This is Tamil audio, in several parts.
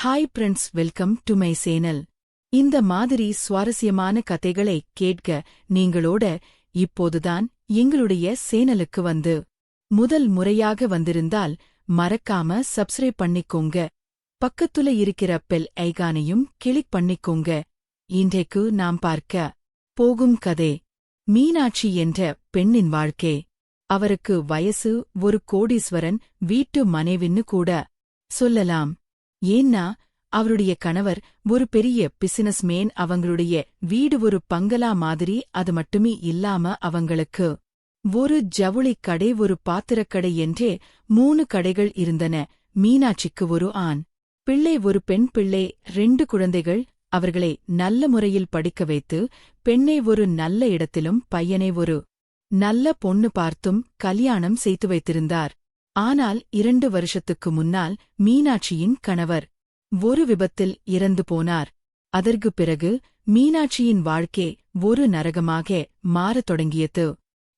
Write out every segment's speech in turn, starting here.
Hi friends, welcome to my channel. இந்த மாதிரி சுவாரஸ்யமான கதைகளை கேட்க நீங்களோட இப்போதுதான் எங்களுடைய சேனலுக்கு வந்து முதல் முறையாக வந்திருந்தால் மறக்காம சப்ஸ்கிரைப் பண்ணிக்கோங்க. பக்கத்துல இருக்கிற பெல் ஐகானையும் கிளிக் பண்ணிக்கோங்க. இன்றைக்கு நாம் பார்க்க போகும் கதை மீனாட்சி என்ற பெண்ணின் வாழ்க்கை. அவருக்கு வயசு ஒரு கோடீஸ்வரன் வீட்டு மனைவின்னு கூட சொல்லலாம். ஏன்னா அவருடைய கணவர் ஒரு பெரிய பிசினஸ்மேன். அவங்களுடைய வீடு ஒரு பங்களா மாதிரி. அது மட்டுமே இல்லாம அவங்களுக்கு ஒரு ஜவுளி கடை, ஒரு பாத்திரக்கடை என்றே 3 கடைகள் இருந்தன. மீனாட்சிக்கு ஒரு ஆண் பிள்ளை, ஒரு பெண் பிள்ளை, 2 குழந்தைகள். அவர்களை நல்ல முறையில் படிக்க வைத்து பெண்ணை ஒரு நல்ல இடத்திலும் பையனை ஒரு நல்ல பொண்ணு பார்த்தும் கல்யாணம் செய்து வைத்திருந்தார். ஆனால் 2 வருஷத்துக்கு முன்னால் மீனாட்சியின் கணவர் ஒரு விபத்தில் இறந்து போனார். அதற்குப் பிறகு மீனாட்சியின் வாழ்க்கை ஒரு நரகமாக மாறத் தொடங்கியது.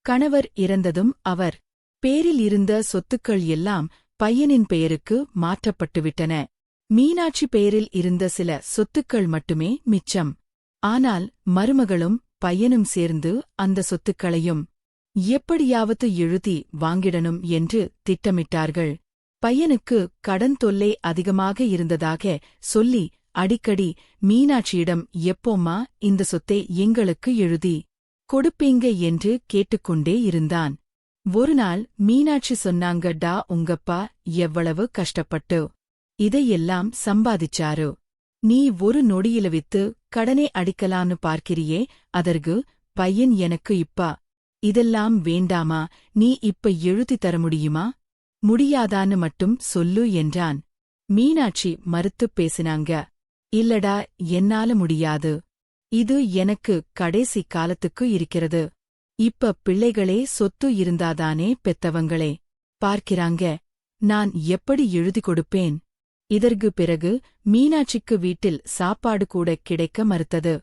கணவர் இறந்ததும் அவர் பேரில் இருந்த சொத்துக்கள் எல்லாம் பையனின் பெயருக்கு மாற்றப்பட்டுவிட்டன. மீனாட்சி பெயரில் இருந்த சில சொத்துக்கள் மட்டுமே மிச்சம். ஆனால் மருமகளும் பையனும் சேர்ந்து அந்த சொத்துக்களையும் எப்படியாவது எழுதி வாங்கிடணும் என்று திட்டமிட்டார்கள். பையனுக்கு கடன் தொல்லை அதிகமாக இருந்ததாக சொல்லி அடிக்கடி மீனாட்சியிடம், எப்போம்மா இந்த சொத்தை எங்களுக்கு எழுதி கொடுப்பீங்க என்று கேட்டுக்கொண்டே இருந்தான். ஒருநாள் மீனாட்சி சொன்னாங்க, டா, உங்கப்பா எவ்வளவு கஷ்டப்பட்டு இதையெல்லாம் சம்பாதிச்சாரு. நீ ஒரு நொடியில வித்து கடனே அடிக்கலான்னு பார்க்கிறியே. அதற்கு பையன், எனக்கு இப்ப இதெல்லாம் வேண்டாமா, நீ இப்ப எழுதி தர முடியுமா? முடியாதான்னு மட்டும் சொல்லு என்றான். மீனாட்சி மறுத்துப் பேசினாங்க. இல்லடா, என்னால முடியாது. இது எனக்கு கடைசி காலத்துக்கு இருக்கிறது. இப்ப பிள்ளைகளே சொத்து இருந்தாதானே பெத்தவங்களே பார்க்கிறாங்க. நான் எப்படி எழுதி கொடுப்பேன்? இதற்கு பிறகு மீனாட்சிக்கு வீட்டில் சாப்பாடு கூட கிடைக்க மறுத்தது.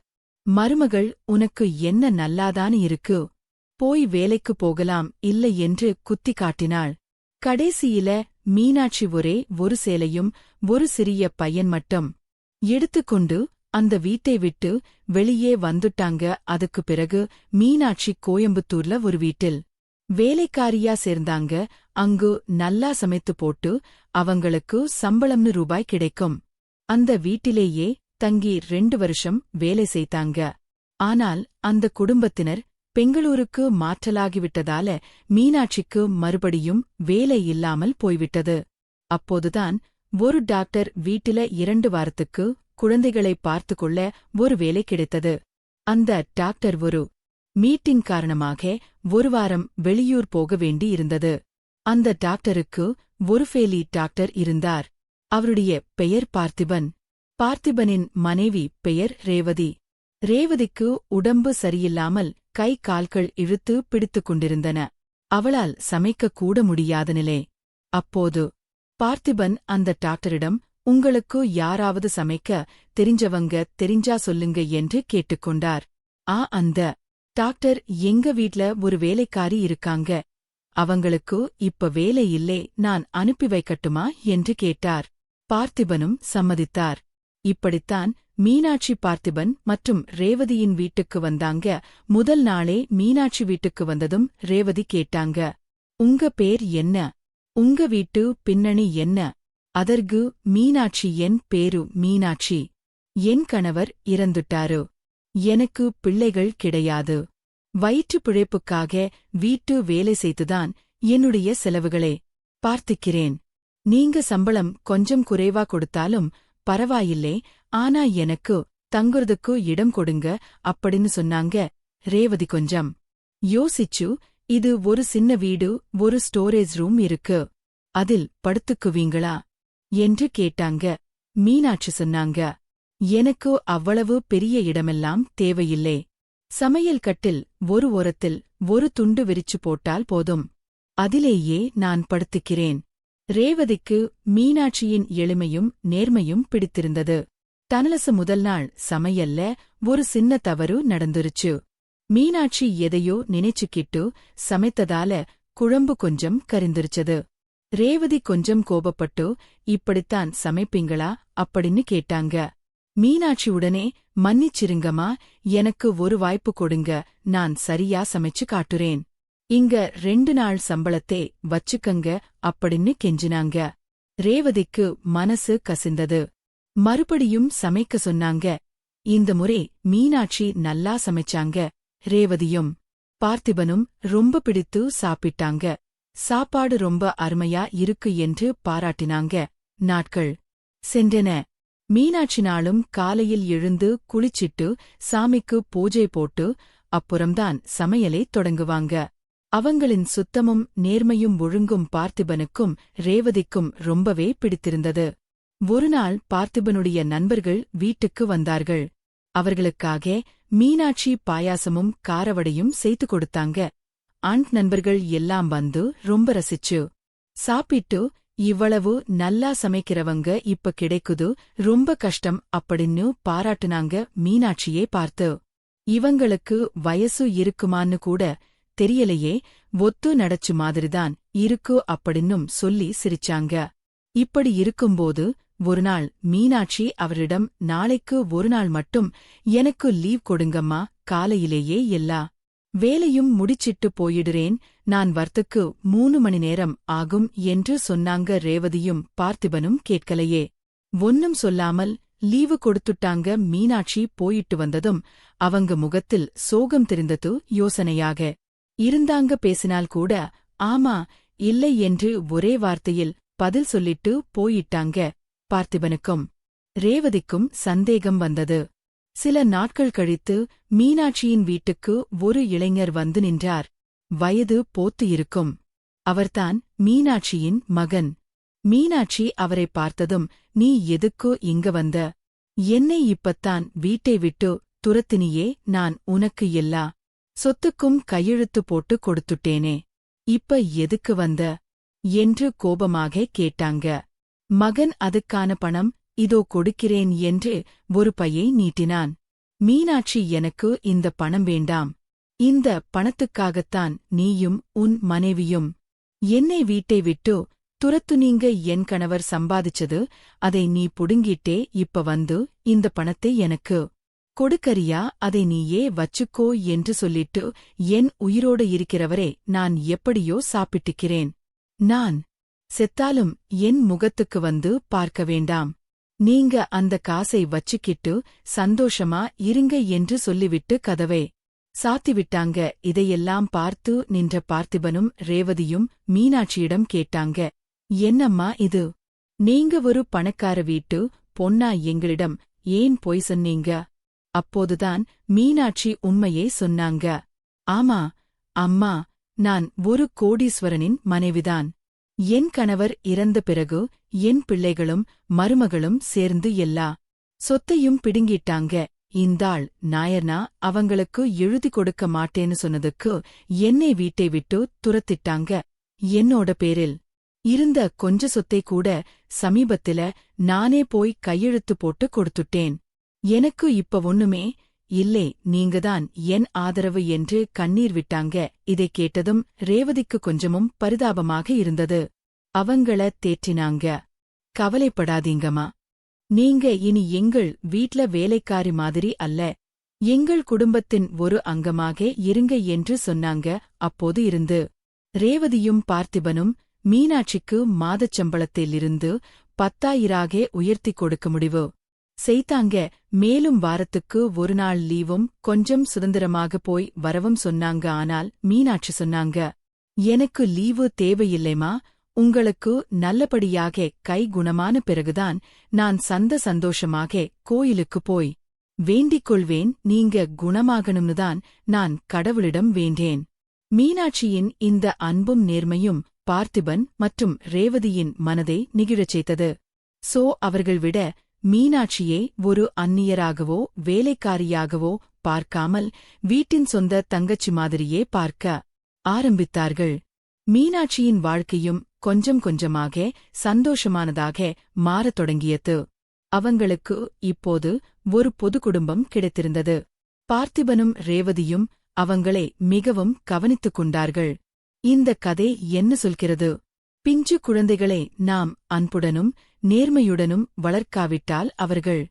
மருமகள், உனக்கு என்ன நல்லாதானு இருக்கு, போய் வேலைக்கு போகலாம் இல்லை என்று குத்தி காட்டினாள். கடைசியில மீனாட்சி ஒரே ஒரு சேலையும் ஒரு சிறிய பையன் மட்டும் எடுத்துக்கொண்டு அந்த வீட்டை விட்டு வெளியே வந்துட்டாங்க. அதுக்கு பிறகு மீனாட்சி கோயம்புத்தூர்ல ஒரு வீட்டில் வேலைக்காரியா சேர்ந்தாங்க. அங்கு நல்லா சமைத்து போட்டு அவங்களுக்கு சம்பளம்னு ரூபாய் கிடைக்கும். அந்த வீட்டிலேயே தங்கி 2 வருஷம் வேலை செய்தாங்க. ஆனால் அந்த குடும்பத்தினர் பெங்களூருக்கு மாற்றலாகிவிட்டதால மீனாட்சிக்கு மறுபடியும் வேலை இல்லாமல் போய்விட்டது. அப்போதுதான் ஒரு டாக்டர் வீட்டில 2 வாரத்துக்கு குழந்தைகளை பார்த்துக்கொள்ள ஒரு வேலை கிடைத்தது. அந்த டாக்டர் ஒரு மீட்டிங் காரணமாக ஒரு வாரம் வெளியூர் போக வேண்டி இருந்தது. அந்த டாக்டருக்கு ஒரு ஃபேலி டாக்டர் இருந்தார். அவருடைய பெயர் பார்த்திபன். பார்த்திபனின் மனைவி பெயர் ரேவதி. ரேவதிக்கு உடம்பு சரியில்லாமல் கை கால்கள் இழுத்து பிடித்துக் கொண்டிருந்தன. அவளால் சமைக்க கூட முடியாத நிலை. அப்போது பார்த்திபன் அந்த டாக்டரிடம், உங்களுக்கு யாராவது சமைக்க தெரிஞ்சா சொல்லுங்க என்று கேட்டுக்கொண்டார். அந்த டாக்டர், எங்க வீட்ல ஒரு வேலைக்காரி இருக்காங்க, அவங்களுக்கு இப்ப வேலை இல்லே, நான் அனுப்பி வைக்கட்டுமா என்று கேட்டார். பார்த்திபனும் சம்மதித்தார். இப்படித்தான் மீனாட்சி பார்த்திபன் மற்றும் ரேவதியின் வீட்டுக்கு வந்தாங்க. முதல் நாளே மீனாட்சி வீட்டுக்கு வந்ததும் ரேவதி கேட்டாங்க, உங்க பேர் என்ன, உங்க வீட்டு பின்னணி என்ன? அதற்கு மீனாட்சி, என் பேரு மீனாட்சி, என் கணவர் இறந்துட்டாரு, எனக்கு பிள்ளைகள் கிடையாது, வயிற்று பிழைப்புக்காக வீட்டு வேலை செய்துதான் என்னுடைய செலவுகளே பார்த்திக்கிறேன். நீங்க சம்பளம் கொஞ்சம் குறைவா கொடுத்தாலும் பரவாயில்லை, ஆனா எனக்கு தங்குறதுக்கு இடம் கொடுங்க அப்படின்னு சொன்னாங்க. ரேவதி கொஞ்சம் யோசிச்சு, இது ஒரு சின்ன வீடு, ஒரு ஸ்டோரேஜ் ரூம் இருக்கு, அதில் படுத்துக்குவீங்களா என்று கேட்டாங்க. மீனாட்சி சொன்னாங்க, எனக்கு அவ்வளவு பெரிய இடமெல்லாம் தேவையில்லை, சமையல் கட்டில் ஒரு ஓரத்தில் ஒரு துண்டு விரிச்சு போட்டால் போதும், அதிலேயே நான் படுத்துக்கிறேன். ரேவதிக்கு மீனாட்சியின் எளிமையும் நேர்மையும் பிடித்திருந்தது. தனலச முதல் நாள் சமையல்ல ஒரு சின்ன தவறு நடந்துருச்சு. மீனாட்சி எதையோ நினைச்சுக்கிட்டு சமைத்ததால குழம்பு கொஞ்சம் கரிந்திருச்சது. ரேவதி கொஞ்சம் கோபப்பட்டு, இப்படித்தான் சமைப்பீங்களா அப்படின்னு கேட்டாங்க. மீனாட்சி உடனே, மன்னிச்சிருங்கம்மா, எனக்கு ஒரு வாய்ப்பு கொடுங்க, நான் சரியா சமைச்சு காட்டுறேன். இங்க 2 நாள் சம்பளத்தே வச்சுக்கங்க அப்படின்னு கெஞ்சினாங்க. ரேவதிக்கு மனசு கசிந்தது. மறுபடியும் சமைக்க சொன்னாங்க. இந்த முறை மீனாட்சி நல்லா சமைச்சாங்க. ரேவதியும் பார்த்திபனும் ரொம்ப பிடித்து சாப்பிட்டாங்க. சாப்பாடு ரொம்ப அருமையா இருக்கு என்று பாராட்டினாங்க. நாட்கள் சென்றன. மீனாட்சி நாளும் காலையில் எழுந்து குளிச்சிட்டு சாமிக்கு பூஜை போட்டு அப்புறம்தான் சமையலை தொடங்குவாங்க. அவங்களின் சுத்தமும் நேர்மையும் ஒழுங்கும் பார்த்திபனுக்கும் ரேவதிக்கும் ரொம்பவே பிடித்திருந்தது. ஒருநாள் பார்த்திபனுடைய நண்பர்கள் வீட்டுக்கு வந்தார்கள். அவர்களுக்காக மீனாட்சி பாயாசமும் காரவடையும் செய்து கொடுத்தாங்க. நண்பர்கள் எல்லாம் வந்து ரொம்ப ரசிச்சு சாப்பிட்டு, இவ்வளவு நல்லா சமைக்கிறவங்க இப்ப கிடைக்குது, ரொம்ப கஷ்டம் அப்படின்னு பாராட்டுனாங்க மீனாட்சியே பார்த்து. இவங்களுக்கு வயசு இருக்குமான்னு கூட தெரியலையே, ஒத்து நடச்சு மாதிரிதான் இருக்கு அப்படின்னும் சொல்லி சிரிச்சாங்க. இப்படி இருக்கும்போது ஒருநாள் மீனாட்சி அவரிடம், நாளைக்கு ஒரு நாள் மட்டும் எனக்கு லீவ் கொடுங்கம்மா, காலையிலேயே எல்லா வேலையும் முடிச்சிட்டு போயிடுறேன், நான் வர்றதுக்கு 3 மணி நேரம் ஆகும் என்று சொன்னாங்க. ரேவதியும் பார்த்திபனும் கேட்கலையே. ஒன்னும் சொல்லாமல் லீவு கொடுத்துட்டாங்க. மீனாட்சி போயிட்டு வந்ததும் அவங்க முகத்தில் சோகம் தெரிந்தது. யோசனையாக இருந்தாங்க. பேசினால் கூட ஆமா இல்லை என்று ஒரே வார்த்தையில் பதில் சொல்லிட்டு போயிட்டாங்க. பார்த்திபனுக்கும் ரேவதிக்கும் சந்தேகம் வந்தது. சில நாட்கள் கழித்து மீனாட்சியின் வீட்டுக்கு ஒரு இளைஞர் வந்து நின்றார். வயது போத்து இருக்கும். அவர்தான் மீனாட்சியின் மகன். மீனாட்சி அவரை பார்த்ததும், நீ எதுக்கு இங்க வந்த? என்னை இப்பத்தான் வீட்டை விட்டு துரத்தினியே, நான் உனக்கு எல்லா சொத்துக்கும் கையெழுத்து போட்டு கொடுத்துட்டேனே, இப்ப எதுக்கு வந்த என்று கோபமாக கேட்டாங்க. மகன் அதுக்கான பணம் இதோ கொடுக்கிறேன் என்று ஒரு பையை நீட்டினான். மீனாட்சி, எனக்கு இந்த பணம் வேண்டாம். இந்த பணத்துக்காகத்தான் நீயும் உன் மனைவியும் என்னை வீட்டை விட்டு துரத்துனீங்க. என் கணவர் சம்பாதிச்சது, அதை நீ புடுங்கிட்டே இப்ப வந்து இந்த பணத்தை எனக்கு கொடுக்கறியா? அதை நீயே வச்சுக்கோ என்று சொல்லிட்டு என் உயிரோடு இருக்கிறவரே நான் எப்படியோ சாப்பிட்டுக்கிறேன். நான் செத்தாலும் என் முகத்துக்கு வந்து பார்க்க வேண்டாம். நீங்க அந்த காசை வச்சுக்கிட்டு சந்தோஷமா இருங்க என்று சொல்லிவிட்டு கதவை சாத்திவிட்டாங்க. இதையெல்லாம் பார்த்து நின்ற பார்த்திபனும் ரேவதியும் மீனாட்சியிடம் கேட்டாங்க, என்னம்மா இது? நீங்க ஒரு பணக்கார வீட்டு பொண்ணா, எங்களிடம் ஏன் பொய் சொன்னீங்க? அப்போதுதான் மீனாட்சி உண்மையை சொன்னாங்க. ஆமா அம்மா, நான் ஒரு கோடீஸ்வரனின் மனைவிதான். என் கணவர் இறந்த பிறகு என் பிள்ளைகளும் மருமகளும் சேர்ந்து எல்லா சொத்தையும் பிடுங்கிட்டாங்க. இந்தாள் நாயர்னா அவங்களுக்கு எழுதி கொடுக்க மாட்டேன்னு சொன்னதுக்கு என்னை வீட்டை விட்டு துரத்திட்டாங்க. என்னோட பேரில் இருந்த கொஞ்ச சொத்தை கூட சமீபத்தில நானே போய் கையெழுத்து போட்டு கொடுத்துட்டேன். எனக்கு இப்ப ஒண்ணுமே இல்லை, நீங்கதான் என் ஆதரவு என்று கண்ணீர் விட்டாங்க. இதைக் கேட்டதும் ரேவதிக்கு கொஞ்சமும் பரிதாபமாக இருந்தது. அவங்கள தேற்றினாங்க. கவலைப்படாதீங்கம்மா, நீங்க இனி எங்கள் வீட்ல வேலைக்காரி மாதிரி அல்ல, எங்கள் குடும்பத்தின் ஒரு அங்கமாக இருங்க என்று சொன்னாங்க. அப்போது இருந்து ரேவதியும் பார்த்திபனும் மீனாட்சிக்கு மாதச்சம்பளத்திலிருந்து 10,000 உயர்த்திக் கொடுக்க முடிவு செய்தாங்க. மேலும் வாரத்துக்கு ஒரு நாள் லீவும் கொஞ்சம் சுதந்திரமாக போய் வரவும் சொன்னாங்க. ஆனால் மீனாட்சி சொன்னாங்க, எனக்கு லீவு தேவையில்லைமா, உங்களுக்கு நல்லபடியாக கை குணமான பிறகுதான் நான் சந்தோஷமாக கோயிலுக்கு போய் வேண்டிக் கொள்வேன். நீங்க குணமாகணும்னுதான் நான் கடவுளிடம் வேண்டேன். மீனாட்சியின் இந்த அன்பும் நேர்மையும் பார்த்திபன் மற்றும் ரேவதியின் மனதை நெகிழச் செய்தது. சோ அவர்கள் விட மீனாட்சியை ஒரு அந்நியராகவோ வேலைக்காரியாகவோ பார்க்காமல் வீட்டின் சொந்த தங்கச்சி மாதிரியே பார்க்க ஆரம்பித்தார்கள். மீனாட்சியின் வாழ்க்கையும் கொஞ்சம் கொஞ்சமாக சந்தோஷமானதாக மாறத் தொடங்கியது. அவங்களுக்கு இப்போது ஒரு பொது குடும்பம் கிடைத்திருந்தது. பார்த்திபனும் ரேவதியும் அவங்களை மிகவும் கவனித்துக் கொண்டார்கள். இந்த கதை என்ன சொல்கிறது? பிஞ்சு குழந்தைகளை நாம் அன்புடனும் நேர்மையுடனும் வளர்க்காவிட்டால் அவர்கள்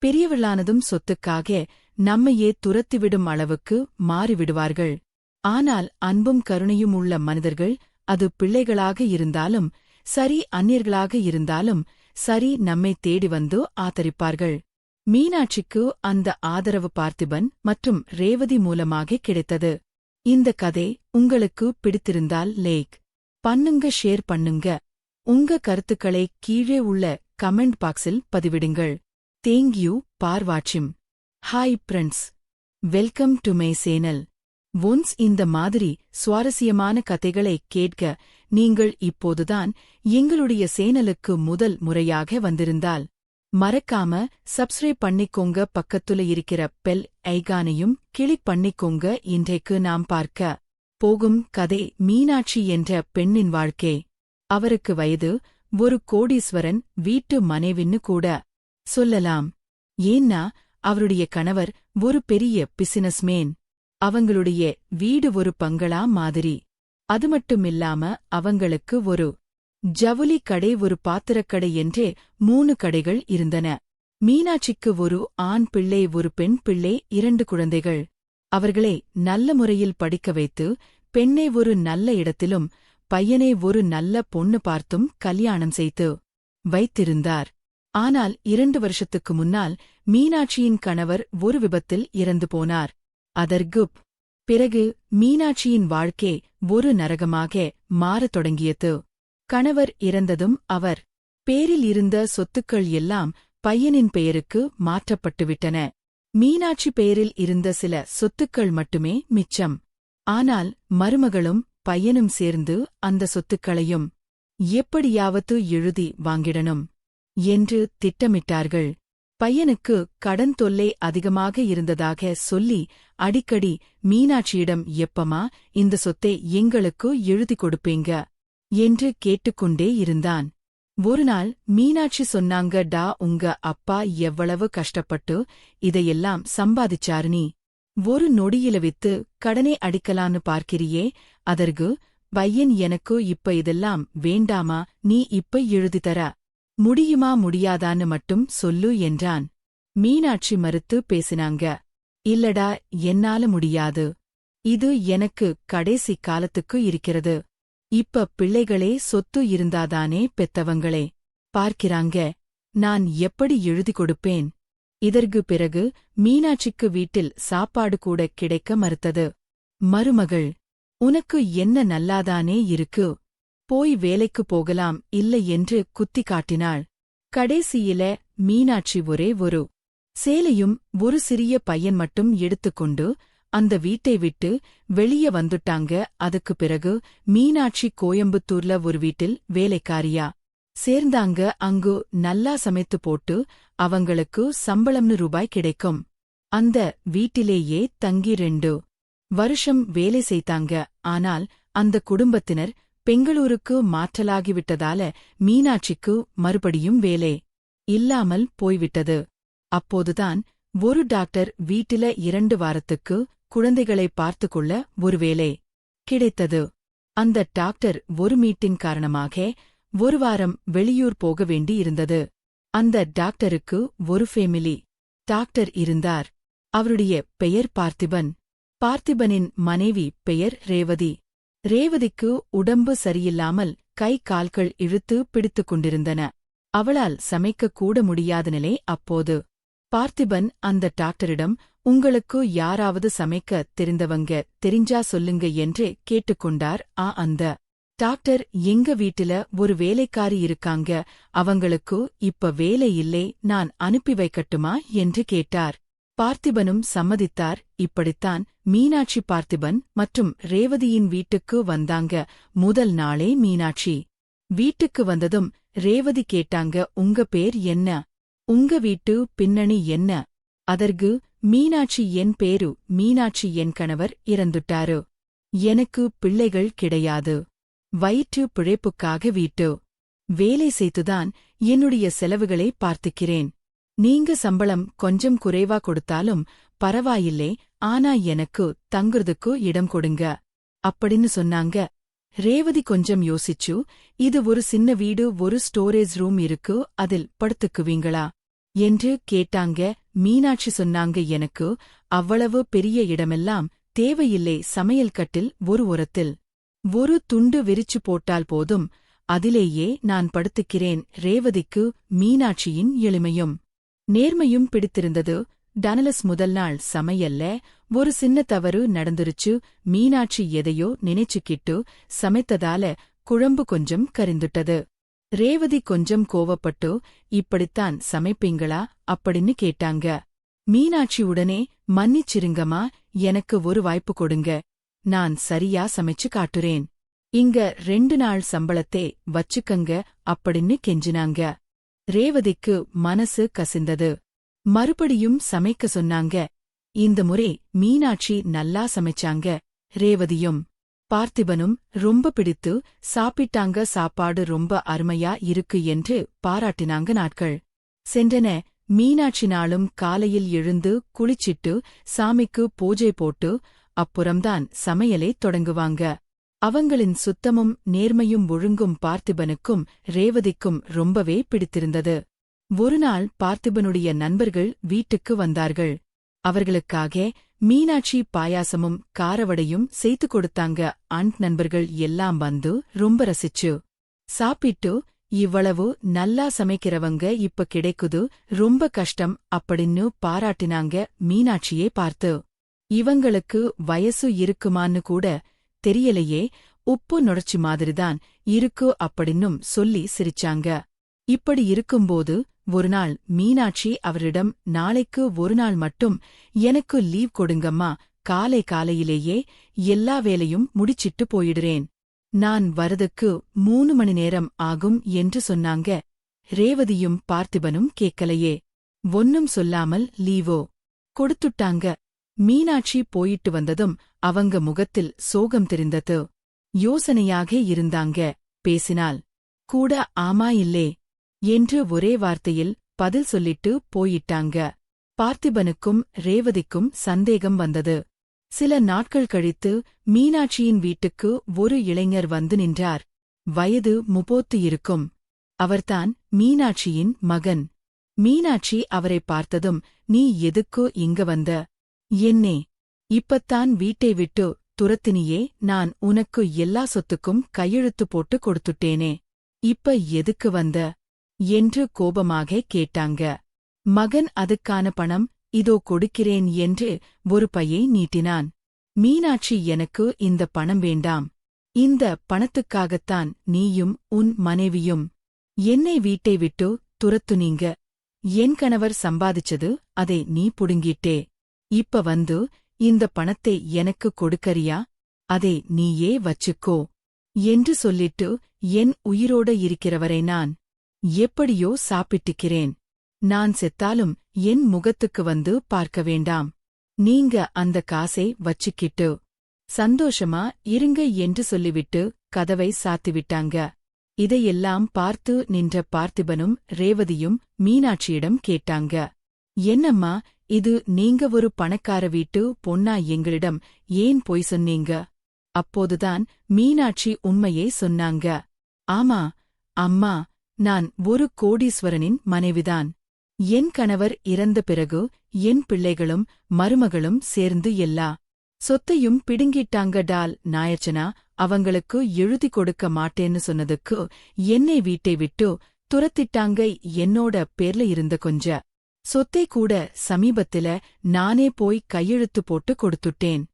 பெரியவர்களானதும் சொத்துக்காக நம்மையே துரத்திவிடும் அளவுக்கு மாறிவிடுவார்கள். ஆனால் அன்பும் கருணையும் உள்ள மனிதர்கள், அது பிள்ளைகளாக இருந்தாலும் சரி அந்நியர்களாக இருந்தாலும் சரி, நம்மை தேடி வந்து ஆதரிப்பார்கள். மீனாட்சிக்கு அந்த ஆதரவு பார்த்திபன் மற்றும் ரேவதி மூலமாக கிடைத்தது. இந்த கதை உங்களுக்கு பிடித்திருந்தால் லைக் பண்ணுங்க, ஷேர் பண்ணுங்க. உங்க கருத்துக்களை கீழே உள்ள கமெண்ட் பாக்ஸில் பதிவிடுங்கள். தேங்க்யூ ஃபார் வாட்சிங். Hi friends, welcome to my channel. Once இந்த மாதிரி சுவாரஸ்யமான கதைகளை கேட்க நீங்கள் இப்போதுதான் எங்களுடைய சேனலுக்கு முதல் முறையாக வந்திருந்தால் மறக்காம சப்ஸ்கிரைப் பண்ணிக்கோங்க. பக்கத்துல இருக்கிற பெல் ஐகானையும் கிளிக் பண்ணிக்கோங்க. இன்றைக்கு நாம் பார்க்க போகும் கதை மீனாட்சி என்ற பெண்ணின் வாழ்க்கை. அவருக்கு வயது ஒரு கோடீஸ்வரன் வீட்டு மனைவின்னு கூட சொல்லலாம். ஏன்னா அவருடைய கணவர் ஒரு பெரிய பிசினஸ்மேன். அவங்களுடைய வீடு ஒரு பங்களா மாதிரி. அது மட்டுமில்லாம அவங்களுக்கு ஒரு ஜவுளி கடை, ஒரு பாத்திரக்கடை என்றே 3 கடைகள் இருந்தன. மீனாட்சிக்கு ஒரு ஆண் பிள்ளை, ஒரு பெண் பிள்ளை, 2 குழந்தைகள். அவர்களை நல்ல முறையில் படிக்க வைத்து பெண்ணை ஒரு நல்ல இடத்திலும் பையனை ஒரு நல்ல பொண்ணு பார்த்தும் கல்யாணம் செய்து வைத்திருந்தார். ஆனால் 2 வருஷத்துக்கு முன்னால் மீனாட்சியின் கணவர் ஒரு விபத்தில் இறந்து போனார். அதற்குப் பிறகு மீனாட்சியின் வாழ்க்கை ஒரு நரகமாக மாறத் தொடங்கியது. கணவர் இறந்ததும் அவர் பேரில் இருந்த சொத்துக்கள் எல்லாம் பையனின் பெயருக்கு மாற்றப்பட்டுவிட்டன. மீனாட்சி பெயரில் இருந்த சில சொத்துக்கள் மட்டுமே மிச்சம். ஆனால் மருமகளும் பையனும் சேர்ந்து அந்த சொத்துக்களையும் எப்படியாவது எழுதி வாங்கிடணும் என்று திட்டமிட்டார்கள். பையனுக்கு கடன் தொல்லை அதிகமாக இருந்ததாக சொல்லி அடிக்கடி மீனாட்சியிடம், எப்பமா இந்த சொத்தை எங்களுக்கு எழுதி கொடுப்பீங்க என்று கேட்டுக்கொண்டே இருந்தான். ஒருநாள் மீனாட்சி சொன்னாங்க, டா, உங்க அப்பா எவ்வளவு கஷ்டப்பட்டு இதையெல்லாம் சம்பாதிச்சாரு, நீ ஒரு நொடியில வித்து கடனை அடிக்கலான்னு பார்க்கிறியே, அதற்கு பையன் எனக்கு இப்ப இதெல்லாம் வேண்டாமா, நீ இப்ப எழுதித்தர முடியுமா முடியாதான்னு மட்டும் சொல்லு என்றான். மீனாட்சி மறுத்து பேசினாங்க. இல்லடா, என்னால முடியாது. இது எனக்கு கடைசி காலத்துக்கு இருக்கிறது. இப்ப பிள்ளைகளே சொத்து இருந்தாதானே பெத்தவங்களே பார்க்கிறாங்க. நான் எப்படி எழுதி கொடுப்பேன்? இதற்கு பிறகு மீனாட்சிக்கு வீட்டில் சாப்பாடு கூட கிடைக்க மறுத்தது. மருமகள், உனக்கு என்ன நல்லாதானே இருக்கு, போய் வேலைக்கு போகலாம் இல்லை என்று குத்தி காட்டினாள். கடைசியில மீனாட்சி ஒரே ஒரு சேலையும் ஒரு சிறிய பையன் மட்டும் எடுத்துக்கொண்டு அந்த வீட்டை விட்டு வெளியே வந்துட்டாங்க. அதுக்கு பிறகு மீனாட்சி கோயம்புத்தூர்ல ஒரு வீட்டில் வேலைக்காரியா சேர்ந்தாங்க. அங்கு நல்லா சமைத்து போட்டு அவங்களுக்கு சம்பளம்னு ரூபாய் கிடைக்கும். அந்த வீட்டிலேயே தங்கி 2 வருஷம் வேலை செய்தாங்க. ஆனால் அந்த குடும்பத்தினர் பெங்களூருக்கு மாற்றலாகிவிட்டதால மீனாட்சிக்கு மறுபடியும் வேலை இல்லாமல் போய்விட்டது. அப்போதுதான் ஒரு டாக்டர் வீட்டில 2 வாரத்துக்கு குழந்தைகளை பார்த்துக்கொள்ள ஒரு வேலை கிடைத்தது. அந்த டாக்டர் ஒரு மீட்டிங் காரணமாக 1 வாரம் வெளியூர் போக வேண்டி இருந்தது. அந்த டாக்டருக்கு ஒரு ஃபேமிலி டாக்டர் இருந்தார். அவருடைய பெயர் பார்த்திபன். பார்த்திபனின் மனைவி பெயர் ரேவதி. ரேவதிக்கு உடம்பு சரியில்லாமல் கை கால்கள் இழுத்து பிடித்துக் கொண்டிருந்தன. அவளால் சமைக்க கூட முடியாத நிலை அப்போது. பார்த்திபன் அந்த டாக்டரிடம், உங்களுக்கு யாராவது சமைக்க தெரிந்தவங்க தெரிஞ்சா சொல்லுங்க என்று கேட்டுக்கொண்டார். அந்த டாக்டர், எங்க வீட்டில ஒரு வேலைக்காரி இருக்காங்க, அவங்களுக்கு இப்ப வேலை இல்லை, நான் அனுப்பி வைக்கட்டுமா என்று கேட்டார். பார்த்திபனும் சம்மதித்தார். இப்படித்தான் மீனாட்சி பார்த்திபன் மற்றும் ரேவதியின் வீட்டுக்கு வந்தாங்க. முதல் நாளே மீனாட்சி வீட்டுக்கு வந்ததும் ரேவதி கேட்டாங்க, உங்க பேர் என்ன, உங்க வீட்டு பின்னணி என்ன? அதற்கு மீனாட்சி, என் பேரு மீனாட்சி, என் கணவர் இறந்துட்டாரு, எனக்கு பிள்ளைகள் கிடையாது, வயிற்று பிழைப்புக்காக வீட்டு வேலை செய்துதான் என்னுடைய செலவுகளை பார்த்துக்கிறேன். நீங்க சம்பளம் கொஞ்சம் குறைவா கொடுத்தாலும் பரவாயில்லை, ஆனா எனக்கு தங்குறதுக்கு இடம் கொடுங்க அப்படின்னு சொன்னாங்க. ரேவதி கொஞ்சம் யோசிச்சு, இது ஒரு சின்ன வீடு, ஒரு ஸ்டோரேஜ் ரூம் இருக்கு, அதில் படுத்துக்குவீங்களா என்று கேட்டாங்க. மீனாட்சி சொன்னாங்க, எனக்கு அவ்வளவு பெரிய இடமெல்லாம் தேவையில்லை, சமையல் கட்டில் ஒரு ஓரத்தில் ஒரு துண்டு விரிச்சு போட்டால் போதும், அதிலேயே நான் படுத்துக்கிறேன். ரேவதிக்கு மீனாட்சியின் எளிமையும் நேர்மையும் பிடித்திருந்தது. டனலஸ் முதல் நாள் சமையல்ல ஒரு சின்ன தவறு நடந்துருச்சு. மீனாட்சி எதையோ நினைச்சுக்கிட்டு சமைத்ததால குழம்பு கொஞ்சம் கரிந்துட்டது. ரேவதி கொஞ்சம் கோவப்பட்டு, இப்படித்தான் சமைப்பீங்களா அப்படின்னு கேட்டாங்க. மீனாட்சி உடனே, மன்னிச்சிருங்கம்மா, எனக்கு ஒரு வாய்ப்பு கொடுங்க, நான் சரியா சமைச்சு காட்டுறேன், இங்க 2 நாள் சம்பளத்தே வச்சுக்கங்க அப்படின்னு கெஞ்சினாங்க. ரேவதிக்கு மனசு கசிந்தது. மறுபடியும் சமைக்க சொன்னாங்க. இந்த முறை மீனாட்சி நல்லா சமைச்சாங்க. ரேவதியும் பார்த்திபனும் ரொம்ப பிடித்து சாப்பிட்டாங்க. சாப்பாடு ரொம்ப அருமையா இருக்கு என்று பாராட்டினாங்க. நாட்கள் சென்றன. மீனாட்சி நாளும் காலையில் எழுந்து குளிச்சிட்டு சாமிக்கு பூஜை போட்டு அப்புறம்தான் சமையலை தொடங்குவாங்க. அவங்களின் சுத்தமும் நேர்மையும் ஒழுங்கும் பார்த்திபனுக்கும் ரேவதிக்கும் ரொம்பவே பிடித்திருந்தது. ஒருநாள் பார்த்திபனுடைய நண்பர்கள் வீட்டுக்கு வந்தார்கள். அவர்களுக்காக மீனாட்சி பாயாசமும் காரவடையும் செய்து கொடுத்தாங்க. நண்பர்கள் எல்லாம் வந்து ரொம்ப ரசிச்சு சாப்பிட்டு, இவ்வளவு நல்லா சமைக்கிறவங்க இப்ப கிடைக்குது, ரொம்ப கஷ்டம் அப்படின்னு பாராட்டினாங்க. மீனாட்சியே பார்த்து, இவங்களுக்கு வயசு இருக்குமான்னு கூட தெரியலையே, உப்பு நுழைச்சி மாதிரிதான் இருக்கு அப்படின்னும் சொல்லி சிரிச்சாங்க. இப்படி இருக்கும்போது ஒருநாள் மீனாட்சி அவரிடம், நாளைக்கு ஒரு நாள் மட்டும் எனக்கு லீவ் கொடுங்கம்மா, காலையிலேயே எல்லா வேலையும் முடிச்சிட்டு போயிடுறேன், நான் வரதுக்கு 3 மணி நேரம் ஆகும் என்று சொன்னாங்க. ரேவதியும் பார்த்திபனும் கேட்கலையே. ஒன்னும் சொல்லாமல் லீவோ கொடுத்துட்டாங்க. மீனாட்சி போயிட்டு வந்ததும் அவங்க முகத்தில் சோகம் தெரிந்தது. யோசனையாக இருந்தாங்க. பேசினால் கூட ஆமா இல்லே என்று ஒரே வார்த்தையில் பதில் சொல்லிட்டு போயிட்டாங்க. பார்த்திபனுக்கும் ரேவதிக்கும் சந்தேகம் வந்தது. சில நாட்கள் கழித்து மீனாட்சியின் வீட்டுக்கு ஒரு இளைஞர் வந்து நின்றார். வயது 30 இருக்கும். அவர்தான் மீனாட்சியின் மகன். மீனாட்சி அவரை பார்த்ததும், நீ எதுக்கு இங்க வந்த? என்னே, இப்பத்தான் வீட்டை விட்டு துரத்தினியே, நான் உனக்கு எல்லா சொத்துக்கும் கையெழுத்து போட்டு கொடுத்துட்டேனே, இப்ப எதுக்கு வந்த என்று கோபமாக கேட்டாங்க. மகன் அதுக்கான பணம் இதோ கொடுக்கிறேன் என்று ஒரு பையை நீட்டினான். மீனாட்சி, எனக்கு இந்த பணம் வேண்டாம், இந்த பணத்துக்காகத்தான் நீயும் உன் மனைவியும் என்னை வீட்டை விட்டு துரத்துனீங்க. என் கணவர் சம்பாதிச்சது அதை நீ புடுங்கிட்டே. இப்ப வந்து இந்த பணத்தை எனக்கு கொடுக்கறியா? அதை நீயே வச்சுக்கோ என்று சொல்லிட்டு, என் உயிரோட இருக்கிறவரை நான் எப்படியோ சாப்பிட்டுக்கிறேன். நான் செத்தாலும் என் முகத்துக்கு வந்து பார்க்க வேண்டாம். நீங்க அந்த காசை வச்சுக்கிட்டு சந்தோஷமா இருங்க என்று சொல்லிவிட்டு கதவை சாத்திவிட்டாங்க. இதையெல்லாம் பார்த்து நின்ற பார்த்திபனும் ரேவதியும் மீனாட்சியிடம் கேட்டாங்க, என்னம்மா இது, நீங்க ஒரு பணக்கார வீட்டு பொண்ணா, எங்களிடம் ஏன் பொய் சொன்னீங்க? அப்போதுதான் மீனாட்சி உண்மையை சொன்னாங்க. ஆமா அம்மா, நான் ஒரு கோடீஸ்வரனின் மனைவிதான். என் கணவர் இறந்த பிறகு என் பிள்ளைகளும் மருமகளும் சேர்ந்து எல்லா சொத்தையும் பிடுங்கிட்டாங்க. டால் நாயர்ச்சனா அவங்களுக்கு எழுதி கொடுக்க மாட்டேன்னு சொன்னதுக்கு என்னை வீட்டை விட்டு துரத்திட்டாங்க. என்னோட பேர்ல இருந்த கொஞ்ச சொத்தை கூட சமீபத்தில நானே போய் கையெழுத்து போட்டு கொடுத்துட்டேன்.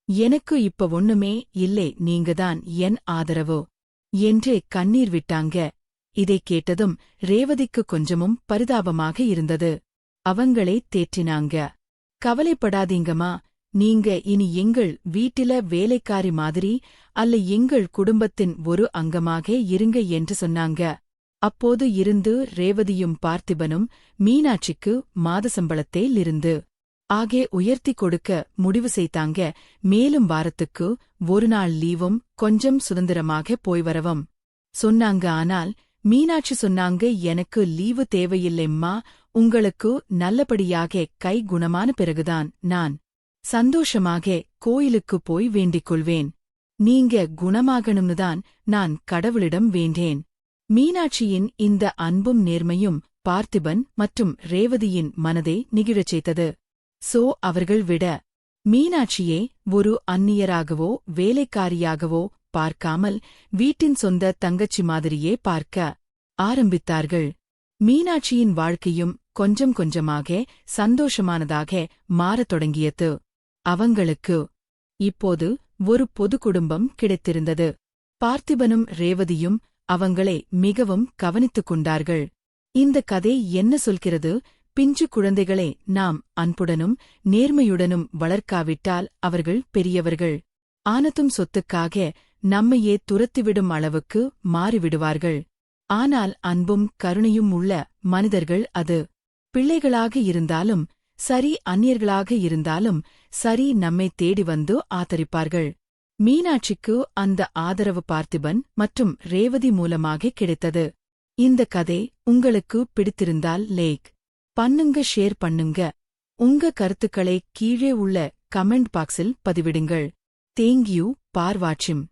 எனக்கு இப்ப ஒண்ணுமே இல்லை, நீங்கதான் என் ஆதரவு என்று கண்ணீர் விட்டாங்க. இதைக் கேட்டதும் ரேவதிக்கு கொஞ்சமும் பரிதாபமாக இருந்தது. அவங்களை தேற்றினாங்க. கவலைப்படாதீங்கம்மா, நீங்க இனி எங்கள் வீட்டில வேலைக்காரி மாதிரி அல்ல, எங்கள் குடும்பத்தின் ஒரு அங்கமாக இருங்க என்று சொன்னாங்க. அப்போது இருந்து ரேவதியும் பார்த்திபனும் மீனாட்சிக்கு மாத சம்பளத்திலிருந்து ஆகே உயர்த்தி கொடுக்க முடிவு செய்தாங்க. மேலும் வாரத்துக்கு ஒரு நாள் லீவும் கொஞ்சம் சுதந்திரமாக போய் வரவும் சொன்னாங்க. ஆனால் மீனாட்சி சொன்னாங்க, எனக்கு லீவு தேவையில்லைம்மா, உங்களுக்கு நல்லபடியாக கை குணமான பிறகுதான் நான் சந்தோஷமாக கோயிலுக்கு போய் வேண்டிக் கொள்வேன். நீங்க குணமாகணும்னு தான் நான் கடவுளிடம் வேண்டேன். மீனாட்சியின் இந்த அன்பும் நேர்மையும் பார்த்திபன் மற்றும் ரேவதியின் மனதை நெகிழச் செய்தது. சோ அவர்கள் விட மீனாட்சியை ஒரு அந்நியராகவோ வேலைக்காரியாகவோ பார்க்காமல் வீட்டின் சொந்த தங்கச்சி மாதிரியே பார்க்க ஆரம்பித்தார்கள். மீனாட்சியின் வாழ்க்கையும் கொஞ்சம் கொஞ்சமாக சந்தோஷமானதாக மாறத் தொடங்கியது. அவங்களுக்கு இப்போது ஒரு பொது குடும்பம் கிடைத்திருந்தது. பார்த்திபனும் ரேவதியும் அவங்களை மிகவும் கவனித்துக் கொண்டார்கள். இந்த கதை என்ன சொல்கிறது? பிஞ்சு குழந்தைகளை நாம் அன்புடனும் நேர்மையுடனும் வளர்க்காவிட்டால் அவர்கள் பெரியவர்கள் ஆனதும் சொத்துக்காக நம்மையே துரத்திவிடும் அளவுக்கு மாறிவிடுவார்கள். ஆனால் அன்பும் கருணையும் உள்ள மனிதர்கள் அது பிள்ளைகளாக இருந்தாலும் சரி, அந்நியர்களாக இருந்தாலும் சரி, நம்மை தேடி வந்து ஆதரிப்பார்கள். மீனாட்சிக்கு அந்த ஆதரவு பார்த்திபன் மற்றும் ரேவதி மூலமாக கிடைத்தது. இந்த கதை உங்களுக்கு பிடித்திருந்தால் லைக் பண்ணுங்க, ஷேர் பண்ணுங்க. உங்க கருத்துக்களை கீழே உள்ள கமெண்ட் பாக்ஸில் பதிவிடுங்கள். தேங்க்யூ ஃபார் வாட்சிங்.